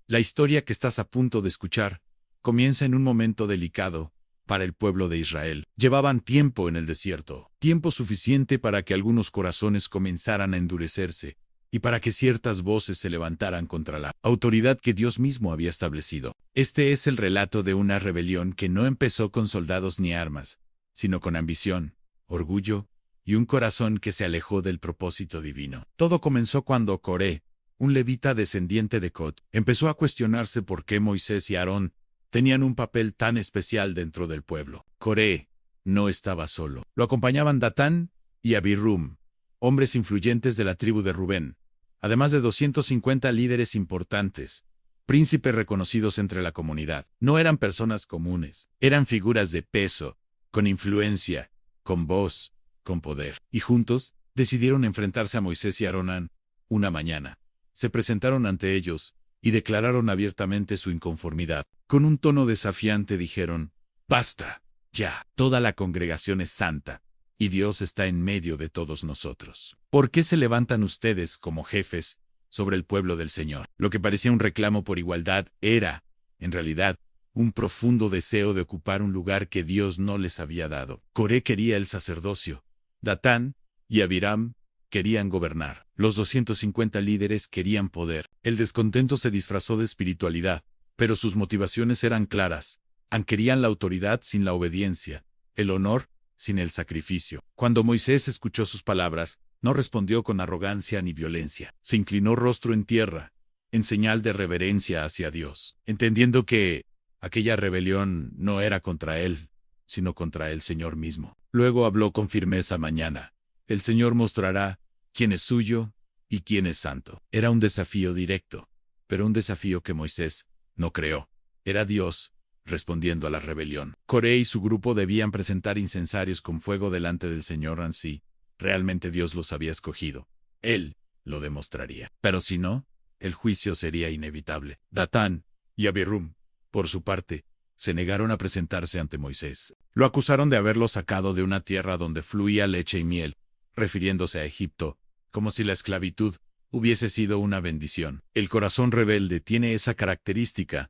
La historia que estás a punto de escuchar comienza en un momento delicado para el pueblo de Israel. Llevaban tiempo en el desierto, tiempo suficiente para que algunos corazones comenzaran a endurecerse y para que ciertas voces se levantaran contra la autoridad que Dios mismo había establecido. Este es el relato de una rebelión que no empezó con soldados ni armas, sino con ambición, orgullo y un corazón que se alejó del propósito divino. Todo comenzó cuando Coré, un levita descendiente de Cot, empezó a cuestionarse por qué Moisés y Aarón tenían un papel tan especial dentro del pueblo. Coré no estaba solo. Lo acompañaban Datán y Abiram, hombres influyentes de la tribu de Rubén, además de 250 líderes importantes, príncipes reconocidos entre la comunidad. No eran personas comunes, eran figuras de peso, con influencia, con voz, con poder. Y juntos decidieron enfrentarse a Moisés y Aarón una mañana. Se presentaron ante ellos y declararon abiertamente su inconformidad. Con un tono desafiante dijeron: «Basta, ya. Toda la congregación es santa, y Dios está en medio de todos nosotros. ¿Por qué se levantan ustedes como jefes sobre el pueblo del Señor?». Lo que parecía un reclamo por igualdad era, en realidad, un profundo deseo de ocupar un lugar que Dios no les había dado. Coré quería el sacerdocio. Datán y Abiram querían gobernar. Los 250 líderes querían poder. El descontento se disfrazó de espiritualidad, pero sus motivaciones eran claras. Querían la autoridad sin la obediencia, el honor sin el sacrificio. Cuando Moisés escuchó sus palabras, no respondió con arrogancia ni violencia. Se inclinó rostro en tierra, en señal de reverencia hacia Dios, entendiendo que aquella rebelión no era contra él, sino contra el Señor mismo. Luego habló con firmeza: «Mañana el Señor mostrará quién es suyo y quién es santo». Era un desafío directo, pero un desafío que Moisés no creó. Era Dios respondiendo a la rebelión. Coré y su grupo debían presentar incensarios con fuego delante del Señor. Así, realmente Dios los había escogido. Él lo demostraría. Pero si no, el juicio sería inevitable. Datán y Abiram, por su parte, se negaron a presentarse ante Moisés. Lo acusaron de haberlo sacado de una tierra donde fluía leche y miel, refiriéndose a Egipto, como si la esclavitud hubiese sido una bendición. El corazón rebelde tiene esa característica: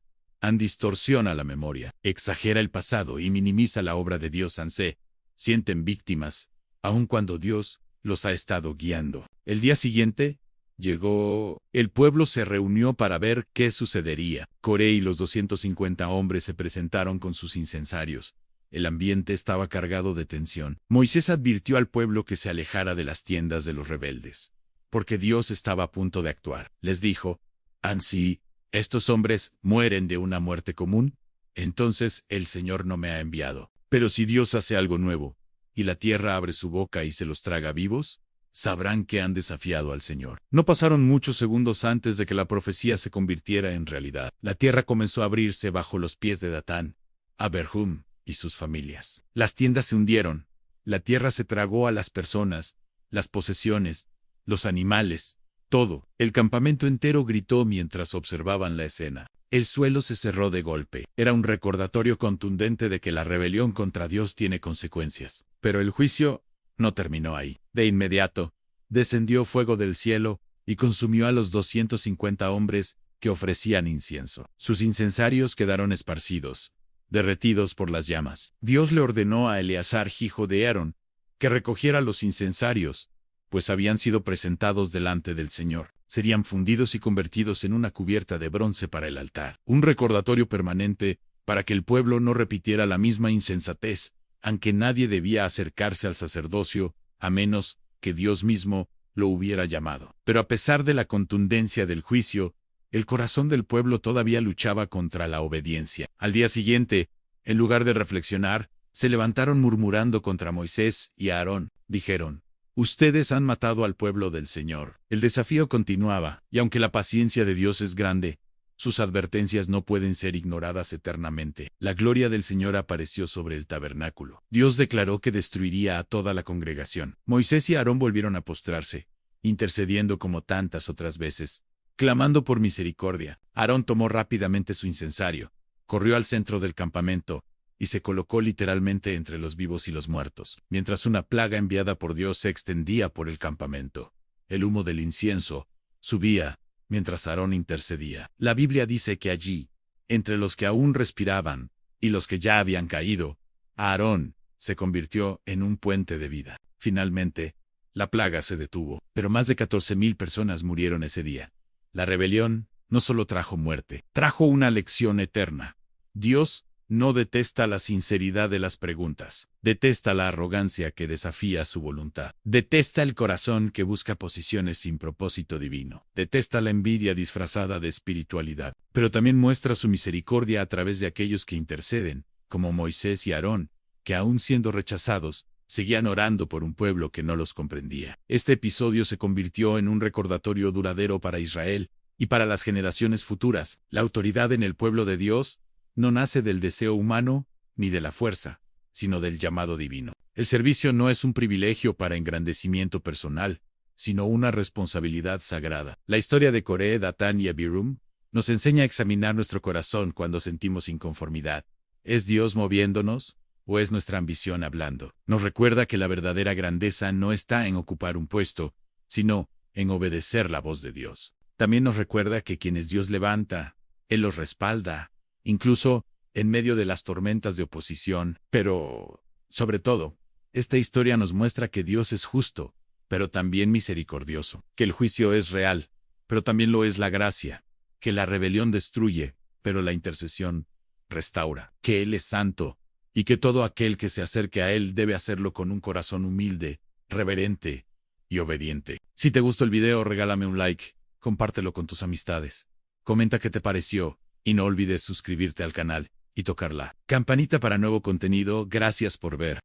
distorsiona la memoria, exagera el pasado y minimiza la obra de Dios. Se sienten víctimas, aun cuando Dios los ha estado guiando. El día siguiente llegó. El pueblo se reunió para ver qué sucedería. Coré y los 250 hombres se presentaron con sus incensarios. El ambiente estaba cargado de tensión. Moisés advirtió al pueblo que se alejara de las tiendas de los rebeldes, porque Dios estaba a punto de actuar. Les dijo: «Ansí, estos hombres mueren de una muerte común, entonces el Señor no me ha enviado. Pero si Dios hace algo nuevo, y la tierra abre su boca y se los traga vivos, sabrán que han desafiado al Señor». No pasaron muchos segundos antes de que la profecía se convirtiera en realidad. La tierra comenzó a abrirse bajo los pies de Datán, Abiram y sus familias. Las tiendas se hundieron. La tierra se tragó a las personas, las posesiones, los animales, todo. El campamento entero gritó mientras observaban la escena. El suelo se cerró de golpe. Era un recordatorio contundente de que la rebelión contra Dios tiene consecuencias. Pero el juicio no terminó ahí. De inmediato, descendió fuego del cielo y consumió a los 250 hombres que ofrecían incienso. Sus incensarios quedaron esparcidos, derretidos por las llamas. Dios le ordenó a Eleazar, hijo de Aarón, que recogiera los incensarios, pues habían sido presentados delante del Señor. Serían fundidos y convertidos en una cubierta de bronce para el altar. Un recordatorio permanente para que el pueblo no repitiera la misma insensatez, aunque nadie debía acercarse al sacerdocio, a menos que Dios mismo lo hubiera llamado. Pero a pesar de la contundencia del juicio, el corazón del pueblo todavía luchaba contra la obediencia. Al día siguiente, en lugar de reflexionar, se levantaron murmurando contra Moisés y Aarón. Dijeron: «Ustedes han matado al pueblo del Señor». El desafío continuaba, y aunque la paciencia de Dios es grande, sus advertencias no pueden ser ignoradas eternamente. La gloria del Señor apareció sobre el tabernáculo. Dios declaró que destruiría a toda la congregación. Moisés y Aarón volvieron a postrarse, intercediendo como tantas otras veces, clamando por misericordia. Aarón tomó rápidamente su incensario, corrió al centro del campamento y se colocó literalmente entre los vivos y los muertos, mientras una plaga enviada por Dios se extendía por el campamento. El humo del incienso subía, mientras Aarón intercedía. La Biblia dice que allí, entre los que aún respiraban y los que ya habían caído, Aarón se convirtió en un puente de vida. Finalmente, la plaga se detuvo, pero más de 14,000 personas murieron ese día. La rebelión no solo trajo muerte, trajo una lección eterna. Dios no detesta la sinceridad de las preguntas, detesta la arrogancia que desafía su voluntad, detesta el corazón que busca posiciones sin propósito divino, detesta la envidia disfrazada de espiritualidad, pero también muestra su misericordia a través de aquellos que interceden, como Moisés y Aarón, que aún siendo rechazados, seguían orando por un pueblo que no los comprendía. Este episodio se convirtió en un recordatorio duradero para Israel y para las generaciones futuras. La autoridad en el pueblo de Dios no nace del deseo humano ni de la fuerza, sino del llamado divino. El servicio no es un privilegio para engrandecimiento personal, sino una responsabilidad sagrada. La historia de Coré, Datán y Abiram nos enseña a examinar nuestro corazón cuando sentimos inconformidad. ¿Es Dios moviéndonos o es nuestra ambición hablando? Nos recuerda que la verdadera grandeza no está en ocupar un puesto, sino en obedecer la voz de Dios. También nos recuerda que quienes Dios levanta, Él los respalda, incluso en medio de las tormentas de oposición. Pero, sobre todo, esta historia nos muestra que Dios es justo, pero también misericordioso, que el juicio es real, pero también lo es la gracia, que la rebelión destruye, pero la intercesión restaura, que Él es santo, y que todo aquel que se acerque a Él debe hacerlo con un corazón humilde, reverente y obediente. Si te gustó el video, regálame un like, compártelo con tus amistades, comenta qué te pareció, y no olvides suscribirte al canal y tocar la campanita para nuevo contenido. Gracias por ver.